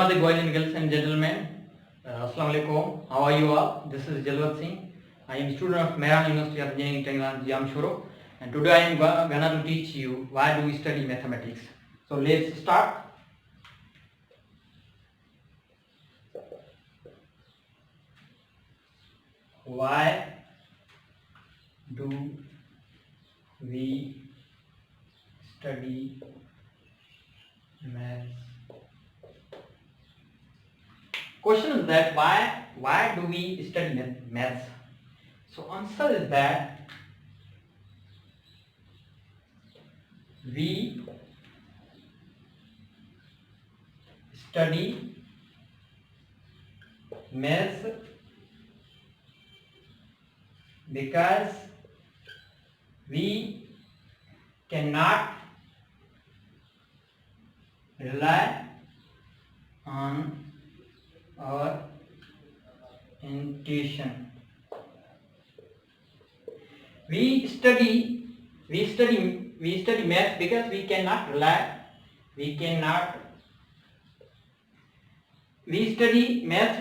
Namaste boys and girls and gentlemen. Assalamu alaikum. How are you all? This is Jalwat Singh. I am student of Mehran University of Engineering Technology, Jamshoro, and today I am gonna to teach you why do we study mathematics. So let's start. Why do we study maths? Question is that why do we study maths? So answer is that we study maths because we cannot rely on our intuition. We study math because we study maths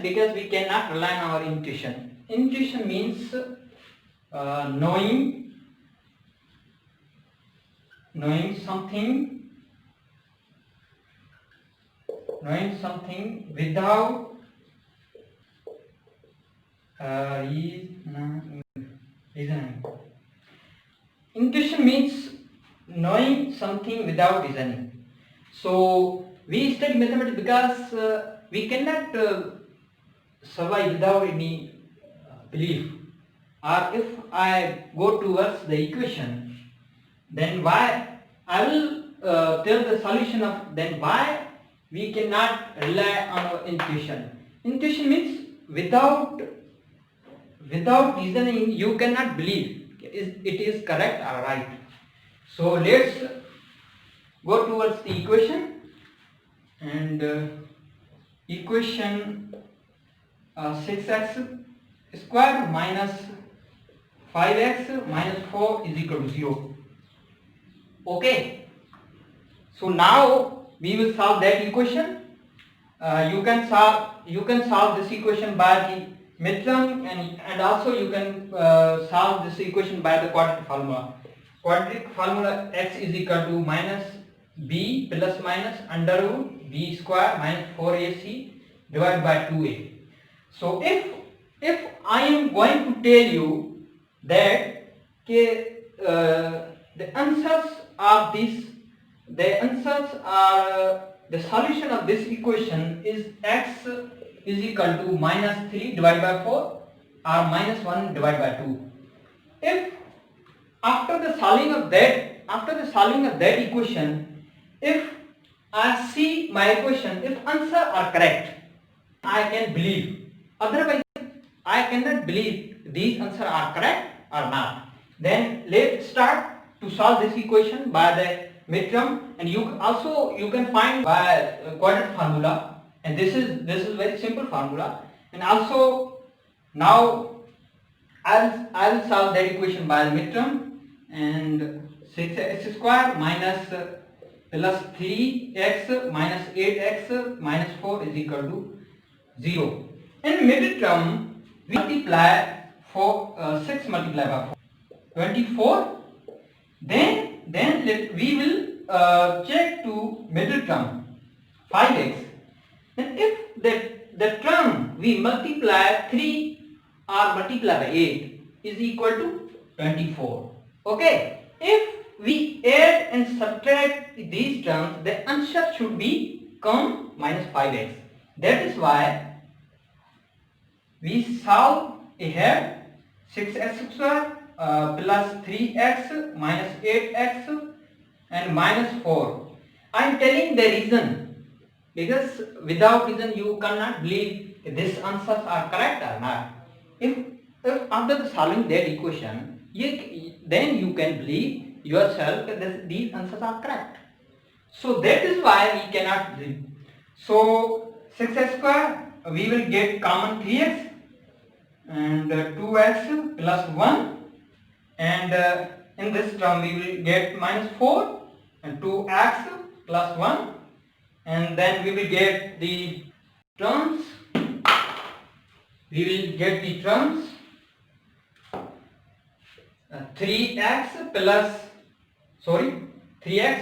because we cannot rely on our intuition. Intuition means knowing something without reasoning. Intuition means knowing something without reasoning. So we study mathematics because we cannot survive without any belief. Or if I go towards the equation, then why I will tell the solution of then why we cannot rely on our intuition. Intuition means without reasoning you cannot believe it is correct or right. So let's go towards the equation, and equation 6x square minus 5x minus 4 is equal to 0. Okay, so now we will solve that equation. You can solve this equation by the midterm, and also you can solve this equation by the quadratic formula. Quadratic formula x is equal to minus b plus minus under root b square minus 4ac divided by 2a. So if I am going to tell you that the answers are the solution of this equation is x is equal to minus 3 divided by 4 or minus 1 divided by 2. If after the solving of that equation, if I see my equation, if answer are correct, I can believe. Otherwise, I cannot believe these answers are correct or not. Then let's start to solve this equation by the midterm, and you can find by quadratic formula, and this is very simple formula. And also now I will solve that equation by the midterm, and 6x square minus plus 3x minus 8x minus 4 is equal to 0. In midterm we multiply 6 multiplied by 4, 24. Then we will check to middle term 5x. Then if the term we multiply 3 or multiply by 8 is equal to 24. Okay. If we add and subtract these terms, the answer should become minus 5x. That is why we solve here 6x square plus 3x minus 8x and minus 4. I am telling the reason because without reason you cannot believe these answers are correct or not. If after the solving that equation, then you can believe yourself that these answers are correct. So that is why we cannot believe. So 6x square we will get common 3x and 2x plus 1, and in this term we will get minus 4 and 2x plus 1, and then we will get the terms, we will get the terms 3x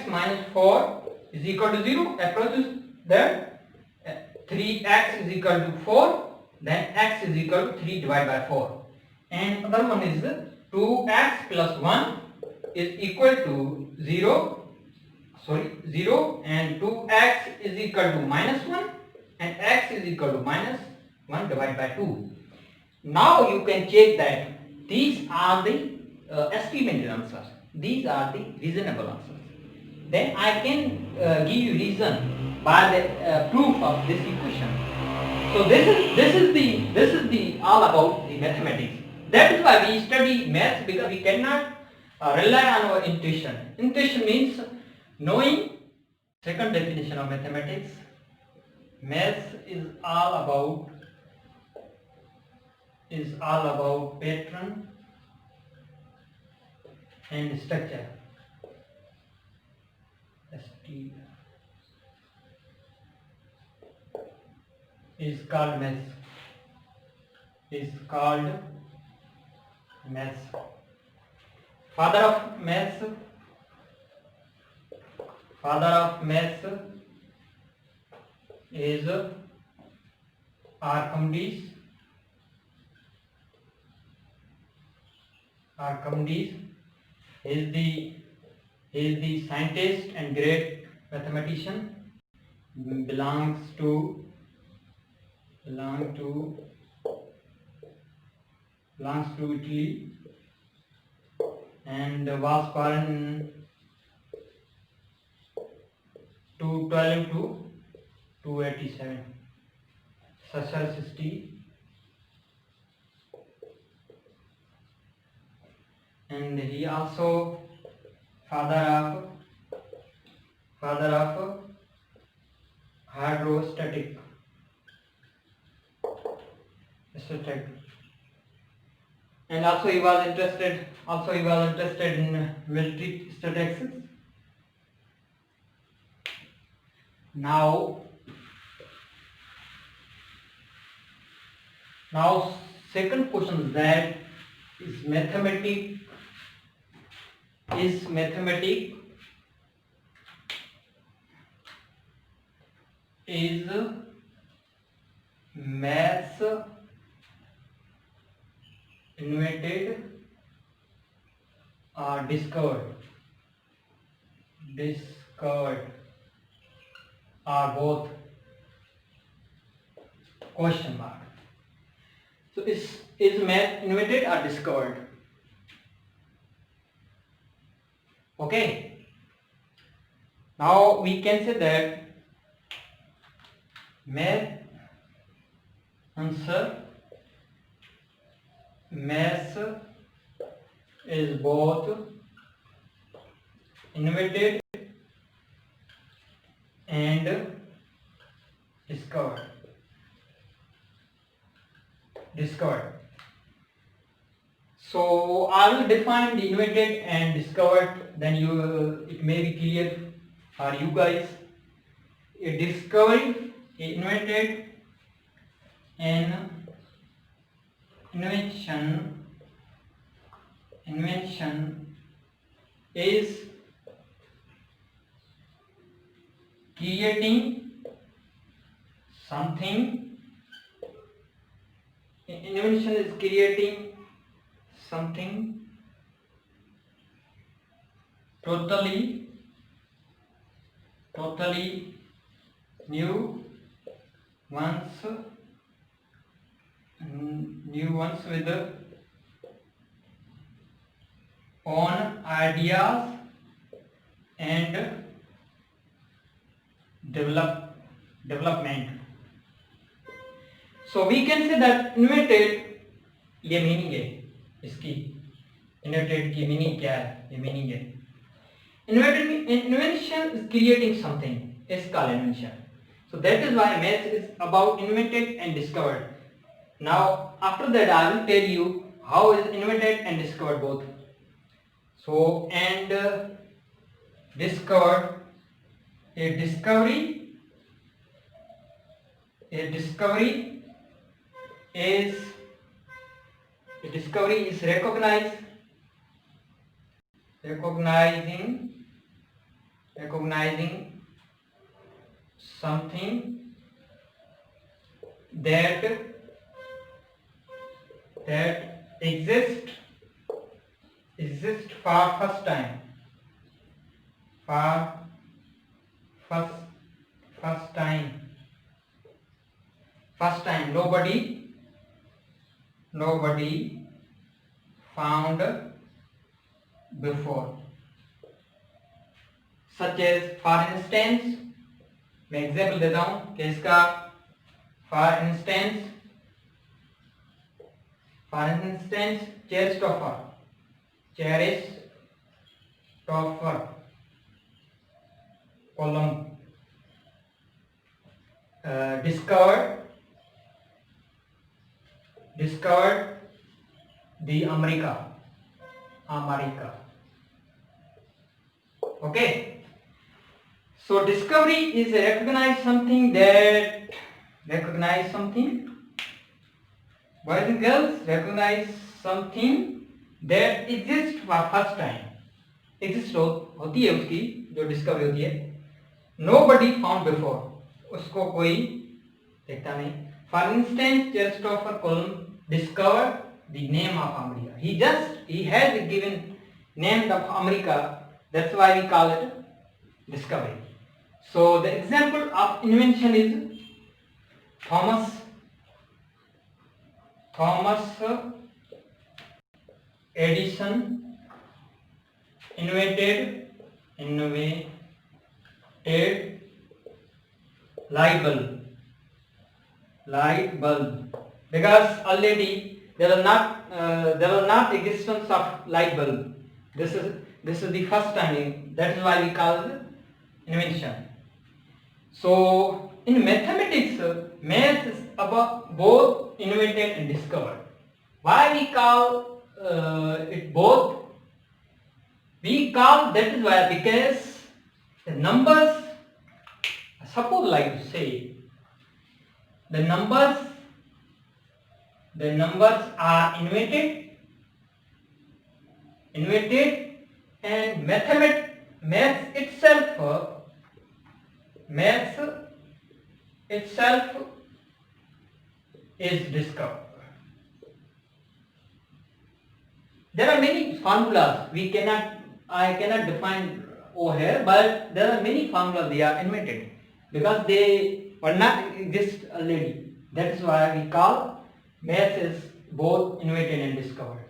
minus 4 is equal to 0. Approaches that 3x is equal to 4, then x is equal to 3 divided by 4. And other one is 2x plus 1 is equal to 0, and 2x is equal to minus 1 and x is equal to minus 1 divided by 2. Now you can check that these are the estimated answers. These are the reasonable answers. Then I can give you reason by the proof of this equation. So this is the all about the mathematics. That is why we study maths, because we cannot rely on our intuition. Intuition means knowing. Second definition of mathematics: maths is all about pattern and structure. Is called maths. Father of maths is Archimedes. He is the scientist and great mathematician. Belongs to Italy, and was born 212 to 287. Social history. And he also father of hydrostatic. And also he was interested in military statistics. Now second question is that is mathematics is maths invented or discovered or both? Question mark. So is math invented or discovered? Okay. Now we can say that math is both invented and discovered. So I will define the invented and discovered, then it may be clear for you guys. A discovery, invented, and invention is creating something. Invention is creating something totally new once with own ideas and development. So we can say that invented, ये meaning है इसकी, invented की meaning क्या है? ये meaning है invention is creating something, is called invention. So that is why maths is about invented and discovered. Now after that I will tell you how is invented and discovered both. So and discovered, a discovery A discovery is recognizing something that exists for first time, nobody found before. Such as, for instance, मैं example देता हूं कि इसका for instance Christopher Columb discovered the America. Okay, so discovery is recognize something, boys and girls, recognize something that exists for first time. exist होती है उसकी जो discovery होती है. Nobody found before, उसको कोई देखता नहीं. For instance, Christopher Columb discovered the name of America. He has given name of America. That's why we call it discovery. So the example of invention is Thomas Edison invented light bulb, because already there was not existence of light bulb. This is the first time. That is why we call it invention. So in mathematics, math is about both invented and discovered. Why we call it both? We call that is why, because the numbers, suppose like to say, the numbers are invented and math itself is discovered. There are many formulas I cannot define over here, but there are many formulas they are invented because they were not exist already. That is why we call math is both invented and discovered.